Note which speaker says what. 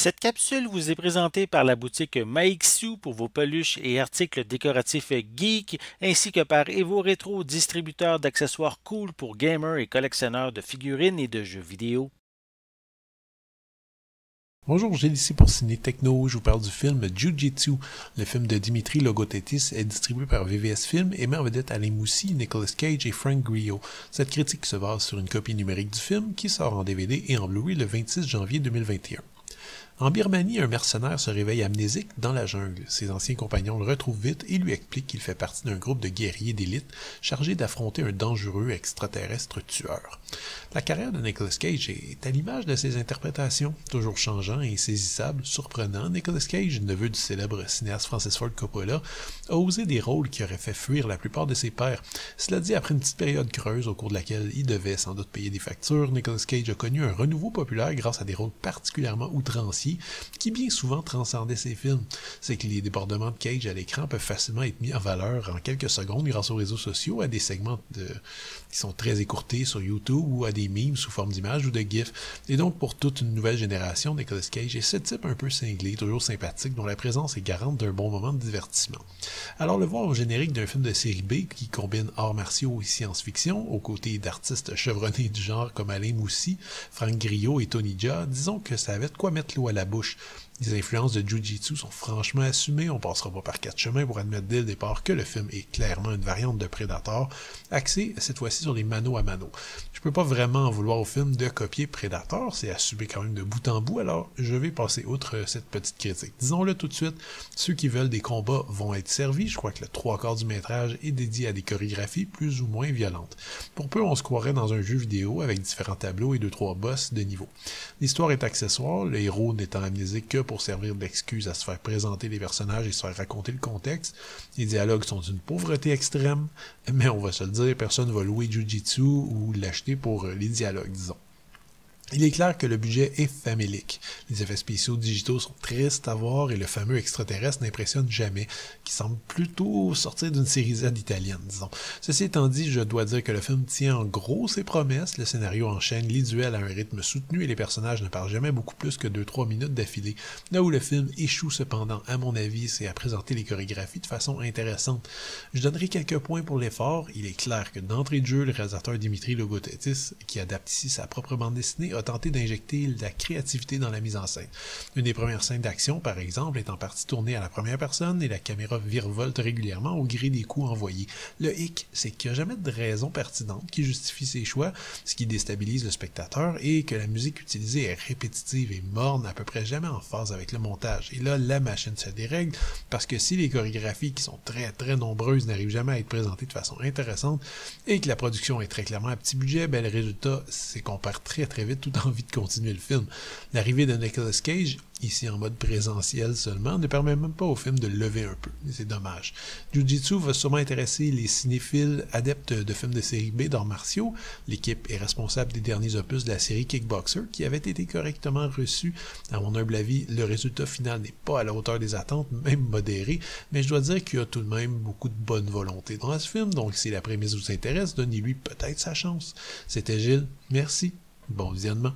Speaker 1: Cette capsule vous est présentée par la boutique Maixu pour vos peluches et articles décoratifs geek, ainsi que par Evo Retro, distributeur d'accessoires cool pour gamers et collectionneurs de figurines et de jeux vidéo.
Speaker 2: Bonjour, Gilles ici pour Ciné Techno. Je vous parle du film Jujitsu. Le film de Dimitri Logothetis est distribué par VVS Films et met en vedette Alain Moussy, Nicolas Cage et Frank Grillo. Cette critique se base sur une copie numérique du film qui sort en DVD et en Blu-ray le 26 janvier 2021. En Birmanie, un mercenaire se réveille amnésique dans la jungle. Ses anciens compagnons le retrouvent vite et lui expliquent qu'il fait partie d'un groupe de guerriers d'élite chargés d'affronter un dangereux extraterrestre tueur. La carrière de Nicolas Cage est à l'image de ses interprétations, toujours changeant et insaisissable, surprenant. Nicolas Cage, neveu du célèbre cinéaste Francis Ford Coppola, a osé des rôles qui auraient fait fuir la plupart de ses pairs. Cela dit, après une petite période creuse au cours de laquelle il devait sans doute payer des factures, Nicolas Cage a connu un renouveau populaire grâce à des rôles particulièrement outranciers qui bien souvent transcendaient ses films. C'est que les débordements de Cage à l'écran peuvent facilement être mis en valeur en quelques secondes grâce aux réseaux sociaux, à des segments qui sont très écourtés sur YouTube ou à des memes sous forme d'images ou de gifs. Et donc pour toute une nouvelle génération, Nicolas Cage est ce type un peu cinglé, toujours sympathique, dont la présence est garante d'un bon moment de divertissement. Alors le voir au générique d'un film de série B qui combine arts martiaux et science-fiction, aux côtés d'artistes chevronnés du genre comme Alain Moussy, Frank Grillo et Tony Jaa, disons que ça avait de quoi mettre l'eau à la bouche. Les influences de Jujitsu sont franchement assumées, on passera pas par quatre chemins pour admettre dès le départ que le film est clairement une variante de Predator, axée cette fois-ci sur les mano à mano. Je peux pas vraiment en vouloir au film de copier Predator, c'est assumé quand même de bout en bout, alors je vais passer outre cette petite critique. Disons-le tout de suite, ceux qui veulent des combats vont être servis, je crois que le 3/4 du métrage est dédié à des chorégraphies plus ou moins violentes. Pour peu, on se croirait dans un jeu vidéo avec différents tableaux et 2-3 boss de niveau. L'histoire est accessoire, le héros n'étant amnésique que pour servir d'excuse à se faire présenter les personnages et se faire raconter le contexte. Les dialogues sont d'une pauvreté extrême, mais on va se le dire, personne ne va louer Jujitsu ou l'acheter pour les dialogues, disons. Il est clair que le budget est famélique. Les effets spéciaux digitaux sont tristes à voir et le fameux extraterrestre n'impressionne jamais, qui semble plutôt sortir d'une série Z italienne, disons. Ceci étant dit, je dois dire que le film tient en gros ses promesses, le scénario enchaîne les duels à un rythme soutenu et les personnages ne parlent jamais beaucoup plus que 2-3 minutes d'affilée. Là où le film échoue cependant, à mon avis, c'est à présenter les chorégraphies de façon intéressante. Je donnerai quelques points pour l'effort. Il est clair que d'entrée de jeu, le réalisateur Dimitri Logothetis, qui adapte ici sa propre bande dessinée, a tenté d'injecter de la créativité dans la mise en scène. Une des premières scènes d'action, par exemple, est en partie tournée à la première personne et la caméra virevolte régulièrement au gré des coups envoyés. Le hic, c'est qu'il n'y a jamais de raison pertinente qui justifie ses choix, ce qui déstabilise le spectateur, et que la musique utilisée est répétitive et morne, à peu près jamais en phase avec le montage. Et là, la machine se dérègle, parce que si les chorégraphies, qui sont très très nombreuses, n'arrivent jamais à être présentées de façon intéressante, et que la production est très clairement à petit budget, ben le résultat, c'est qu'on perd très très vite toute envie de continuer le film. L'arrivée de Nicolas Cage, ici en mode présentiel seulement, ne permet même pas au film de lever un peu. C'est dommage. Jujitsu va sûrement intéresser les cinéphiles adeptes de films de série B d'arts martiaux. L'équipe est responsable des derniers opus de la série Kickboxer, qui avait été correctement reçu. À mon humble avis, le résultat final n'est pas à la hauteur des attentes, même modéré, mais je dois dire qu'il y a tout de même beaucoup de bonne volonté dans ce film, donc si la prémisse vous intéresse, donnez-lui peut-être sa chance. C'était Gilles, merci, bon visionnement.